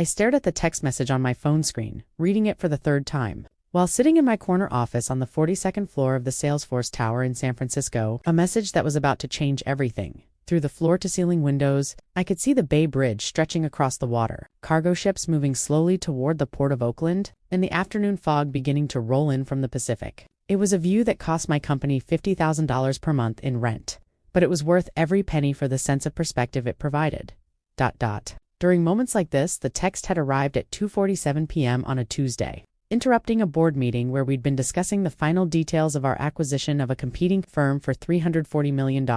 stared at the text message on my phone screen, reading it for the third time. While sitting in my corner office on the 42nd floor of the Salesforce Tower in San Francisco, a message that was about to change everything. Through the floor-to-ceiling windows, I could see the Bay Bridge stretching across the water, cargo ships moving slowly toward the port of Oakland, and the afternoon fog beginning to roll in from the Pacific. It was a view that cost my company $50,000 per month in rent, but it was worth every penny for the sense of perspective it provided. During moments like this, the text had arrived at 2:47 p.m. on a Tuesday, interrupting a board meeting where we'd been discussing the final details of our acquisition of a competing firm for $340 million.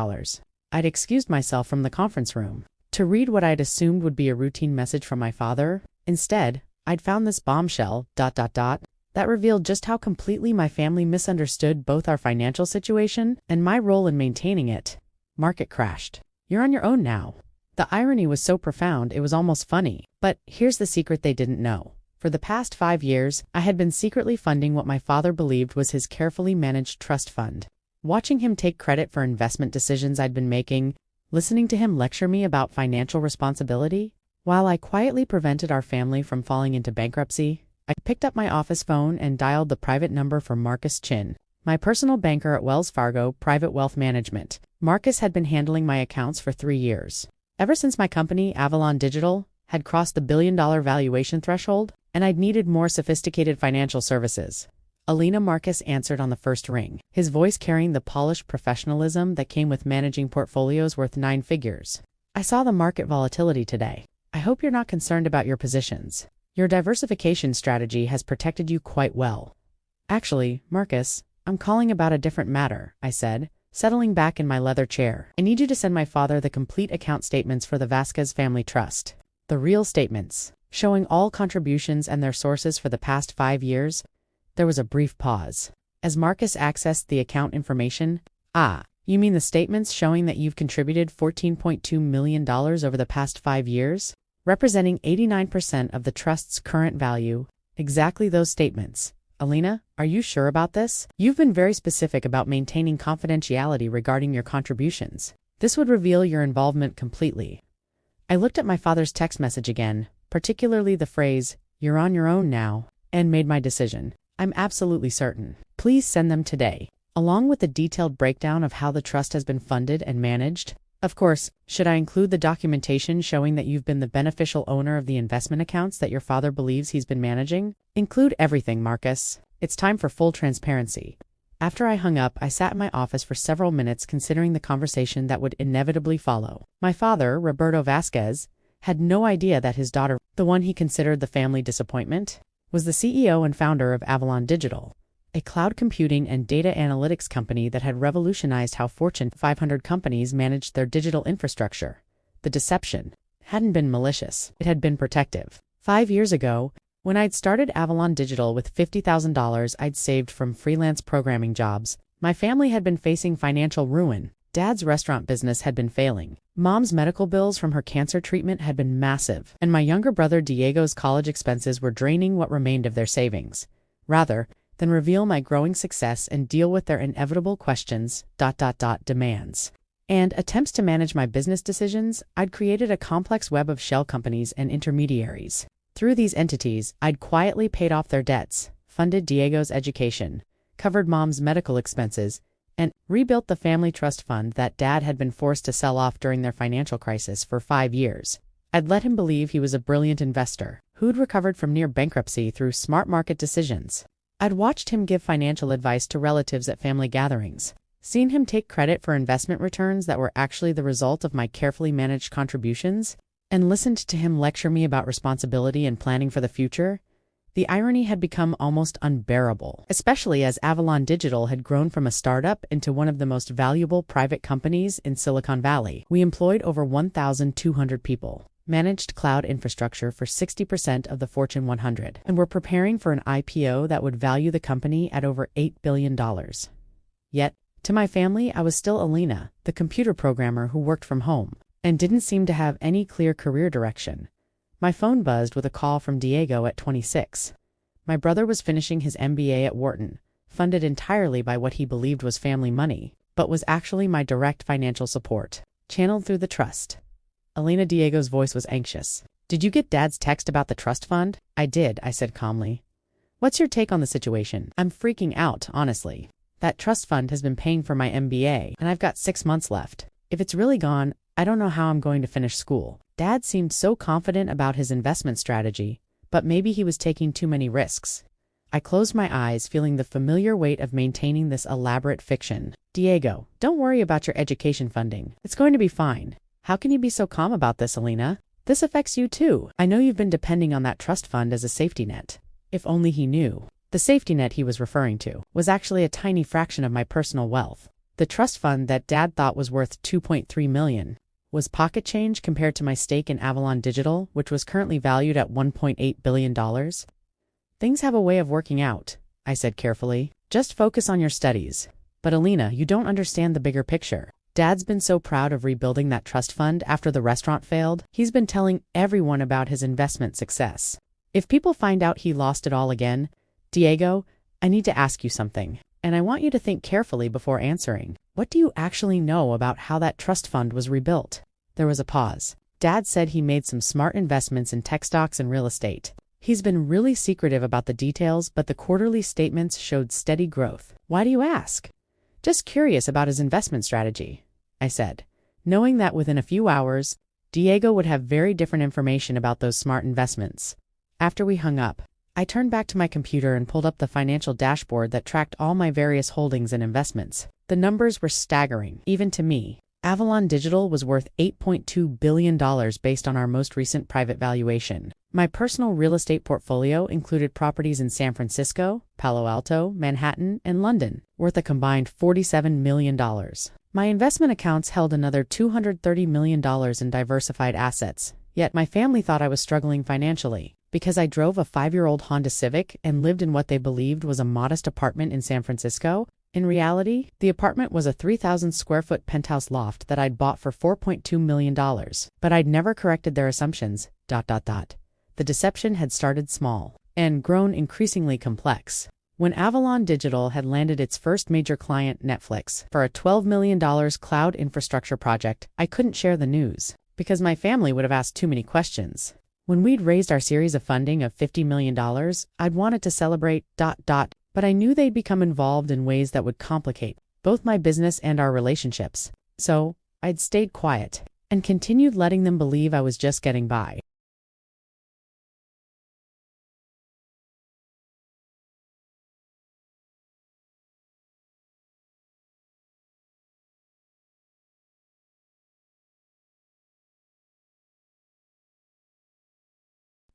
I'd excused myself from the conference room to read what I'd assumed would be a routine message from my father. Instead, I'd found this bombshell, that revealed just how completely my family misunderstood both our financial situation and my role in maintaining it. Market crashed. You're on your own now. The irony was so profound it was almost funny. But here's the secret they didn't know. For the past 5 years, I had been secretly funding what my father believed was his carefully managed trust fund. Watching him take credit for investment decisions I'd been making, listening to him lecture me about financial responsibility, while I quietly prevented our family from falling into bankruptcy, I picked up my office phone and dialed the private number for Marcus Chin, my personal banker at Wells Fargo Private Wealth Management. Marcus had been handling my accounts for 3 years. Ever since my company, Avalon Digital, had crossed the billion-dollar valuation threshold, and I'd needed more sophisticated financial services. Alina. Marcus answered on the first ring, his voice carrying the polished professionalism that came with managing portfolios worth 9 figures. I saw the market volatility today. I hope you're not concerned about your positions. Your diversification strategy has protected you quite well. Actually, Marcus, I'm calling about a different matter, I said, settling back in my leather chair. I need you to send my father the complete account statements for the Vasquez Family Trust. The real statements, showing all contributions and their sources for the past 5 years. There was a brief pause. As Marcus accessed the account information, you mean the statements showing that you've contributed $14.2 million over the past 5 years? Representing 89% of the trust's current value. Exactly those statements. Alina, are you sure about this? You've been very specific about maintaining confidentiality regarding your contributions. This would reveal your involvement completely. I looked at my father's text message again, particularly the phrase, "You're on your own now," and made my decision. I'm absolutely certain. Please send them today, along with a detailed breakdown of how the trust has been funded and managed. Of course, should I include the documentation showing that you've been the beneficial owner of the investment accounts that your father believes he's been managing? Include everything, Marcus. It's time for full transparency. After I hung up, I sat in my office for several minutes considering the conversation that would inevitably follow. My father, Roberto Vasquez, had no idea that his daughter, the one he considered the family disappointment, was the CEO and founder of Avalon Digital, a cloud computing and data analytics company that had revolutionized how Fortune 500 companies managed their digital infrastructure. The deception hadn't been malicious, it had been protective. 5 years ago, when I'd started Avalon Digital with $50,000 I'd saved from freelance programming jobs, my family had been facing financial ruin. Dad's restaurant business had been failing. Mom's medical bills from her cancer treatment had been massive, and my younger brother Diego's college expenses were draining what remained of their savings. Rather than reveal my growing success and deal with their inevitable questions, demands, and attempts to manage my business decisions, I'd created a complex web of shell companies and intermediaries. Through these entities, I'd quietly paid off their debts, funded Diego's education, covered Mom's medical expenses, and rebuilt the family trust fund that Dad had been forced to sell off during their financial crisis for 5 years. I'd let him believe he was a brilliant investor who'd recovered from near bankruptcy through smart market decisions. I'd watched him give financial advice to relatives at family gatherings, seen him take credit for investment returns that were actually the result of my carefully managed contributions, and listened to him lecture me about responsibility and planning for the future. The irony had become almost unbearable, especially as Avalon Digital had grown from a startup into one of the most valuable private companies in Silicon Valley. We employed over 1,200 people, managed cloud infrastructure for 60% of the Fortune 100, and were preparing for an IPO that would value the company at over $8 billion. Yet, to my family, I was still Alina, the computer programmer who worked from home, and didn't seem to have any clear career direction. My phone buzzed with a call from Diego at 26. My brother was finishing his MBA at Wharton, funded entirely by what he believed was family money, but was actually my direct financial support, channeled through the trust. Alina. Diego's voice was anxious. Did you get Dad's text about the trust fund? I did, I said calmly. What's your take on the situation? I'm freaking out, honestly. That trust fund has been paying for my MBA, and I've got 6 months left. If it's really gone, I don't know how I'm going to finish school. Dad seemed so confident about his investment strategy, but maybe he was taking too many risks. I closed my eyes, feeling the familiar weight of maintaining this elaborate fiction. Diego, don't worry about your education funding. It's going to be fine. How can you be so calm about this, Alina? This affects you too. I know you've been depending on that trust fund as a safety net. If only he knew. The safety net he was referring to was actually a tiny fraction of my personal wealth. The trust fund that Dad thought was worth $2.3 million was pocket change compared to my stake in Avalon Digital, which was currently valued at $1.8 billion. Things have a way of working out, I said carefully. Just focus on your studies. But Alina, you don't understand the bigger picture. Dad's been so proud of rebuilding that trust fund after the restaurant failed. He's been telling everyone about his investment success. If people find out he lost it all again, Diego, I need to ask you something, and I want you to think carefully before answering. What do you actually know about how that trust fund was rebuilt? There was a pause. Dad said he made some smart investments in tech stocks and real estate. He's been really secretive about the details, but the quarterly statements showed steady growth. Why do you ask? Just curious about his investment strategy, I said, knowing that within a few hours, Diego would have very different information about those smart investments. After we hung up, I turned back to my computer and pulled up the financial dashboard that tracked all my various holdings and investments. The numbers were staggering, even to me. Avalon Digital was worth $8.2 billion based on our most recent private valuation. My personal real estate portfolio included properties in San Francisco, Palo Alto, Manhattan, and London, worth a combined $47 million. My investment accounts held another $230 million in diversified assets, yet my family thought I was struggling financially. Because I drove a 5-year-old Honda Civic and lived in what they believed was a modest apartment in San Francisco, in reality, the apartment was a 3,000 square foot penthouse loft that I'd bought for $4.2 million. But I'd never corrected their assumptions. The deception had started small and grown increasingly complex. When Avalon Digital had landed its first major client, Netflix, for a $12 million cloud infrastructure project, I couldn't share the news because my family would have asked too many questions. When we'd raised our series of funding of $50 million, I'd wanted to celebrate, but I knew they'd become involved in ways that would complicate both my business and our relationships. So, I'd stayed quiet and continued letting them believe I was just getting by.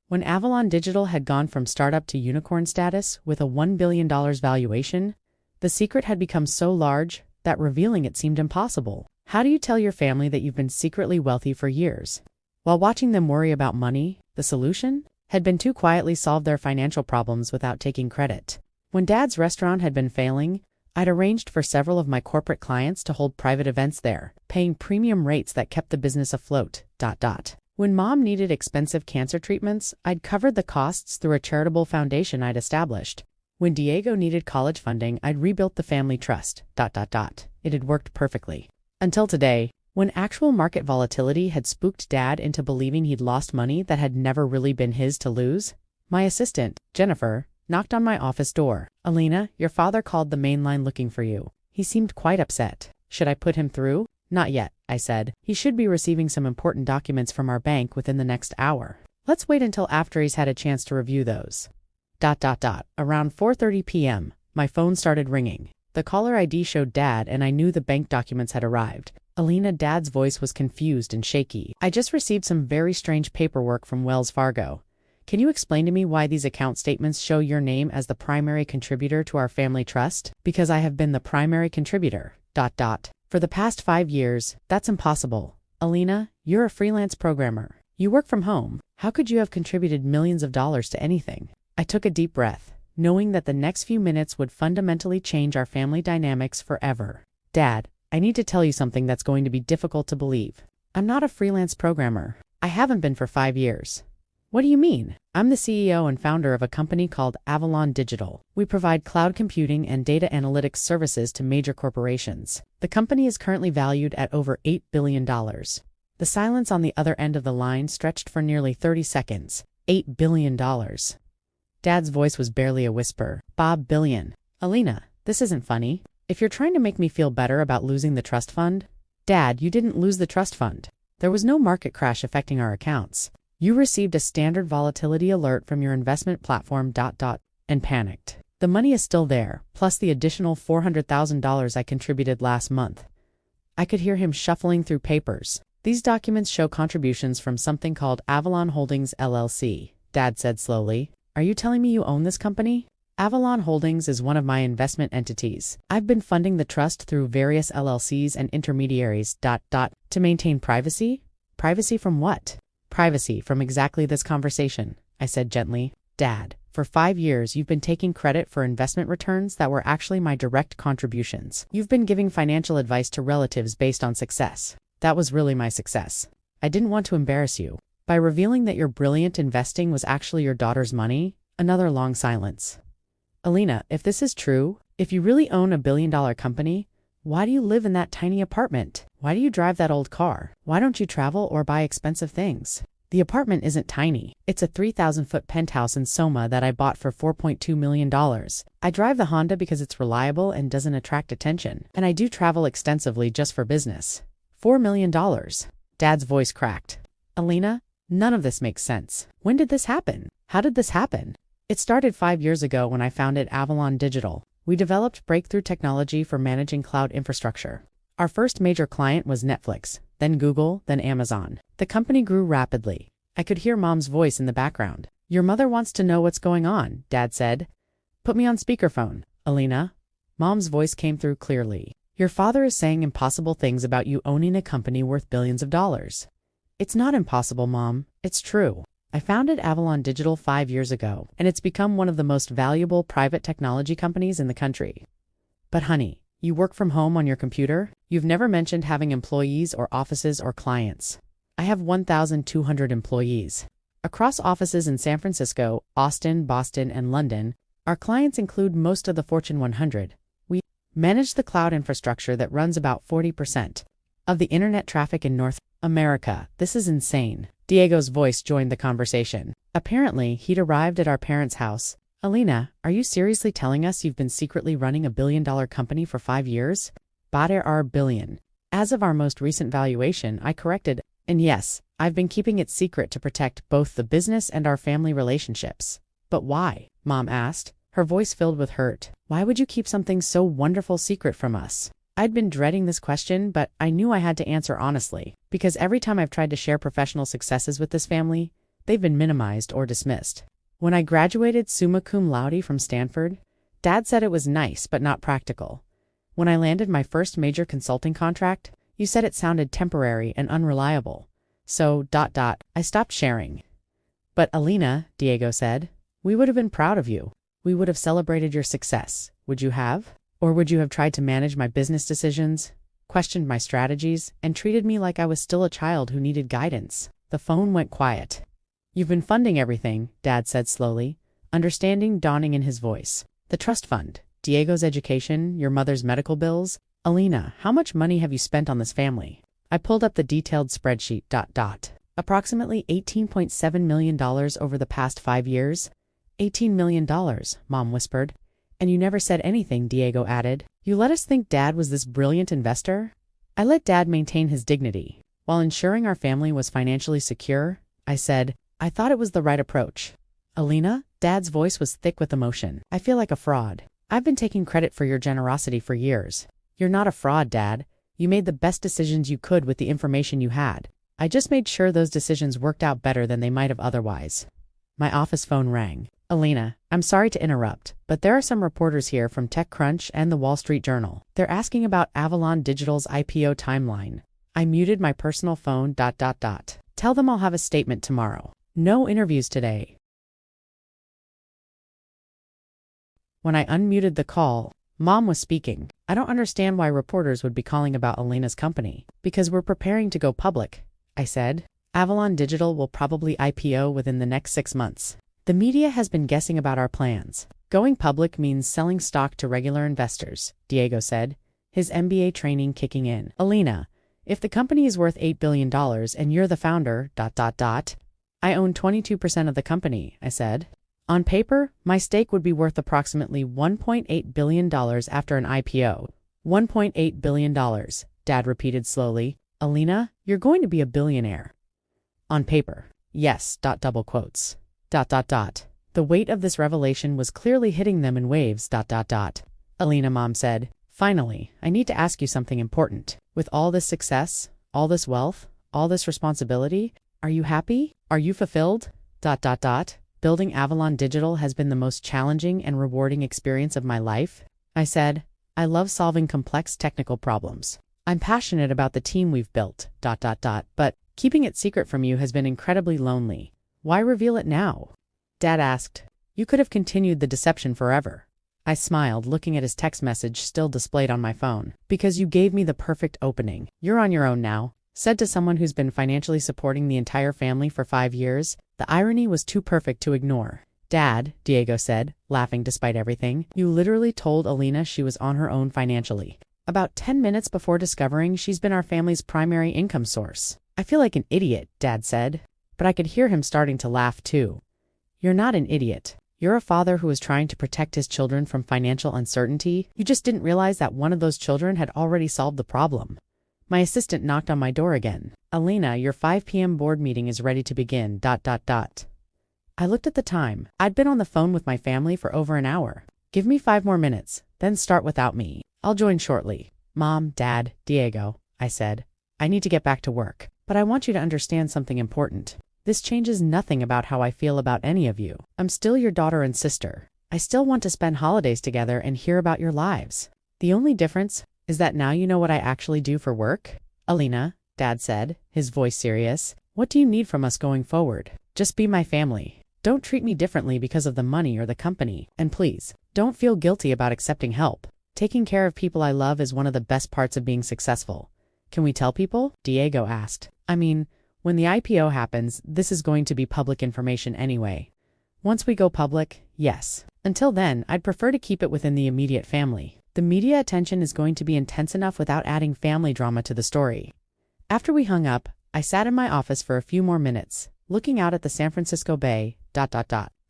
When Avalon Digital had gone from startup to unicorn status with a $1 billion valuation, the secret had become so large that revealing it seemed impossible. How do you tell your family that you've been secretly wealthy for years? While watching them worry about money, the solution had been to quietly solve their financial problems without taking credit. When Dad's restaurant had been failing, I'd arranged for several of my corporate clients to hold private events there, paying premium rates that kept the business afloat. When Mom needed expensive cancer treatments, I'd covered the costs through a charitable foundation I'd established. When Diego needed college funding, I'd rebuilt the family trust. It had worked perfectly. Until today, when actual market volatility had spooked Dad into believing he'd lost money that had never really been his to lose. My assistant, Jennifer, knocked on my office door. Alina, your father called the main line looking for you. He seemed quite upset. Should I put him through? Not yet, I said. He should be receiving some important documents from our bank within the next hour. Let's wait until after he's had a chance to review those. Around 4:30 p.m., my phone started ringing. The caller ID showed Dad, and I knew the bank documents had arrived. Alina, Dad's voice was confused and shaky. I just received some very strange paperwork from Wells Fargo. Can you explain to me why these account statements show your name as the primary contributor to our family trust? Because I have been the primary contributor. For the past 5 years, that's impossible. Alina, you're a freelance programmer. You work from home. How could you have contributed millions of dollars to anything? I took a deep breath, knowing that the next few minutes would fundamentally change our family dynamics forever. Dad, I need to tell you something that's going to be difficult to believe. I'm not a freelance programmer. I haven't been for 5 years. What do you mean? I'm the CEO and founder of a company called Avalon Digital. We provide cloud computing and data analytics services to major corporations. The company is currently valued at over $8 billion. The The silence on the other end of the line stretched for nearly 30 seconds. $8 billion. Dad's voice was barely a whisper. Bob Billion. Alina, this isn't funny. If you're trying to make me feel better about losing the trust fund. Dad, you didn't lose the trust fund. There was no market crash affecting our accounts. You received a standard volatility alert from your investment platform ... and panicked. The money is still there, plus the additional $400,000 I contributed last month. I could hear him shuffling through papers. These documents show contributions from something called Avalon Holdings LLC, Dad said slowly. Are you telling me you own this company? Avalon Holdings is one of my investment entities. I've been funding the trust through various LLCs and intermediaries ... to maintain privacy? Privacy from what? Privacy from exactly this conversation, I said gently. Dad, for 5 years you've been taking credit for investment returns that were actually my direct contributions. You've been giving financial advice to relatives based on success. That was really my success. I didn't want to embarrass you by revealing that your brilliant investing was actually your daughter's money. Another long silence. Alina, if this is true, if you really own a billion-dollar company, why do you live in that tiny apartment? Why do you drive that old car? Why don't you travel or buy expensive things? The apartment isn't tiny. It's a 3,000-foot penthouse in Soma that I bought for $4.2 million. I drive the Honda because it's reliable and doesn't attract attention. And I do travel extensively just for business. $4 million. Dad's voice cracked. Alina, none of this makes sense. When did this happen? How did this happen? It started 5 years ago when I founded Avalon Digital. We developed breakthrough technology for managing cloud infrastructure. Our first major client was Netflix, then Google, then Amazon. The company grew rapidly. I could hear Mom's voice in the background. Your mother wants to know what's going on, Dad said. Put me on speakerphone, Alina. Mom's voice came through clearly. Your father is saying impossible things about you owning a company worth billions of dollars. It's not impossible, Mom. It's true. I founded Avalon Digital 5 years ago, and it's become one of the most valuable private technology companies in the country. But honey, you work from home on your computer? You've never mentioned having employees or offices or clients. I have 1,200 employees. Across offices in San Francisco, Austin, Boston, and London, our clients include most of the Fortune 100. We manage the cloud infrastructure that runs about 40% of the internet traffic in North America. This is insane. Diego's voice joined the conversation. Apparently, he'd arrived at our parents' house. Alina, are you seriously telling us you've been secretly running a billion-dollar company for 5 years? $8 billion. As of our most recent valuation, I corrected. And yes, I've been keeping it secret to protect both the business and our family relationships. But why? Mom asked, her voice filled with hurt. Why would you keep something so wonderful secret from us? I'd been dreading this question, but I knew I had to answer honestly, because every time I've tried to share professional successes with this family, they've been minimized or dismissed. When I graduated summa cum laude from Stanford, Dad said it was nice but not practical. When I landed my first major consulting contract, you said it sounded temporary and unreliable. So, I stopped sharing. But Alina, Diego said, we would have been proud of you. We would have celebrated your success. Would you have? Or would you have tried to manage my business decisions, questioned my strategies, and treated me like I was still a child who needed guidance? The phone went quiet. You've been funding everything, Dad said slowly, understanding dawning in his voice. The trust fund, Diego's education, your mother's medical bills. Alina, how much money have you spent on this family? I pulled up the detailed spreadsheet. Approximately $18.7 million over the past 5 years. $18 million, Mom whispered. And you never said anything, Diego added. You let us think Dad was this brilliant investor? I let Dad maintain his dignity. While ensuring our family was financially secure, I said, I thought it was the right approach. Alina, Dad's voice was thick with emotion. I feel like a fraud. I've been taking credit for your generosity for years. You're not a fraud, Dad. You made the best decisions you could with the information you had. I just made sure those decisions worked out better than they might have otherwise. My office phone rang. Alina, I'm sorry to interrupt, but there are some reporters here from TechCrunch and the Wall Street Journal. They're asking about Avalon Digital's IPO timeline. I muted my personal phone. Tell them I'll have a statement tomorrow. No interviews today. When I unmuted the call, Mom was speaking. I don't understand why reporters would be calling about Alina's company. Because we're preparing to go public, I said. Avalon Digital will probably IPO within the next 6 months. The media has been guessing about our plans. Going public means selling stock to regular investors, Diego said, his MBA training kicking in. Alina, If the company is worth $8 billion and you're the founder, I own 22% of the company, I said. On paper, my stake would be worth approximately $1.8 billion after an IPO. $1.8 billion, Dad repeated slowly. Alina, you're going to be a billionaire. On paper. Yes, double quotes. The weight of this revelation was clearly hitting them in waves, Alina, Mom said. Finally, I need to ask you something important. With all this success, all this wealth, all this responsibility, are you happy? Are you fulfilled? Building Avalon Digital has been the most challenging and rewarding experience of my life. I said, I love solving complex technical problems. I'm passionate about the team we've built, but keeping it secret from you has been incredibly lonely. Why reveal it now? Dad asked. You could have continued the deception forever. I smiled, looking at his text message still displayed on my phone. Because you gave me the perfect opening. You're on your own now, said to someone who's been financially supporting the entire family for 5 years. The irony was too perfect to ignore. Dad, Diego said, laughing despite everything, you literally told Alina she was on her own financially. About 10 minutes before discovering she's been our family's primary income source. I feel like an idiot, Dad said. But I could hear him starting to laugh too. You're not an idiot. You're a father who was trying to protect his children from financial uncertainty. You just didn't realize that one of those children had already solved the problem. My assistant knocked on my door again. Alina, your 5 p.m. board meeting is ready to begin, I looked at the time. I'd been on the phone with my family for over an hour. Give me 5 more minutes, then start without me. I'll join shortly. Mom, Dad, Diego, I said. I need to get back to work. But I want you to understand something important. This changes nothing about how I feel about any of you. I'm still your daughter and sister. I still want to spend holidays together and hear about your lives. The only difference is that now you know what I actually do for work. Alina, Dad said, his voice serious. What do you need from us going forward? Just be my family. Don't treat me differently because of the money or the company. And please, don't feel guilty about accepting help. Taking care of people I love is one of the best parts of being successful. Can we tell people? Diego asked. I mean, when the IPO happens, this is going to be public information anyway. Once we go public, yes. Until then, I'd prefer to keep it within the immediate family. The media attention is going to be intense enough without adding family drama to the story. After we hung up, I sat in my office for a few more minutes, looking out at the San Francisco Bay,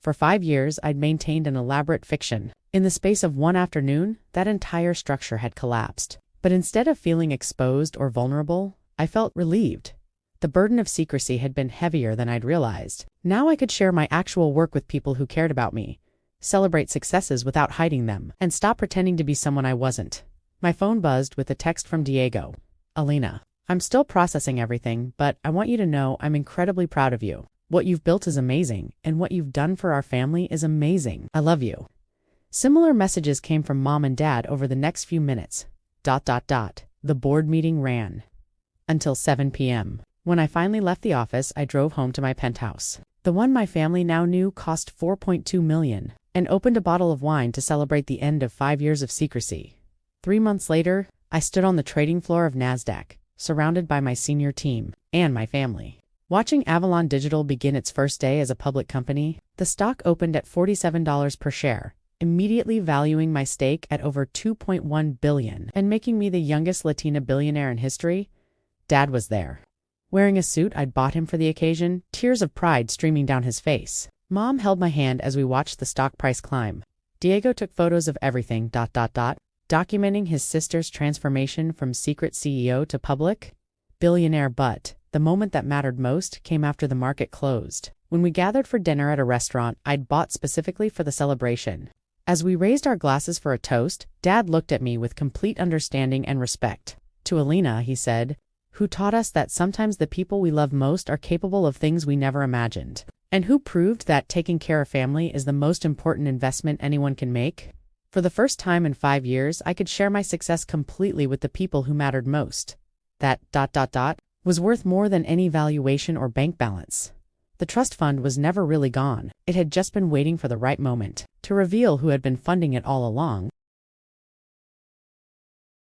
For 5 years, I'd maintained an elaborate fiction. In the space of one afternoon, that entire structure had collapsed. But instead of feeling exposed or vulnerable, I felt relieved. The burden of secrecy had been heavier than I'd realized. Now I could share my actual work with people who cared about me, celebrate successes without hiding them, and stop pretending to be someone I wasn't. My phone buzzed with a text from Diego. Alina, I'm still processing everything, but I want you to know I'm incredibly proud of you. What you've built is amazing, and what you've done for our family is amazing. I love you. Similar messages came from Mom and Dad over the next few minutes. The board meeting ran until 7 p.m. When I finally left the office, I drove home to my penthouse. The one my family now knew cost $4.2 million, and opened a bottle of wine to celebrate the end of 5 years of secrecy. 3 months later, I stood on the trading floor of NASDAQ, surrounded by my senior team and my family. Watching Avalon Digital begin its first day as a public company, the stock opened at $47 per share, immediately valuing my stake at over $2.1 billion and making me the youngest Latina billionaire in history. Dad was there. Wearing a suit I'd bought him for the occasion, tears of pride streaming down his face. Mom held my hand as we watched the stock price climb. Diego took photos of everything, documenting his sister's transformation from secret CEO to public billionaire. But the moment that mattered most came after the market closed. When we gathered for dinner at a restaurant I'd bought specifically for the celebration. As we raised our glasses for a toast, Dad looked at me with complete understanding and respect. To Alina, he said, who taught us that sometimes the people we love most are capable of things we never imagined, and who proved that taking care of family is the most important investment anyone can make. For the first time in 5 years, I could share my success completely with the people who mattered most. That was worth more than any valuation or bank balance. The trust fund was never really gone. It had just been waiting for the right moment to reveal who had been funding it all along.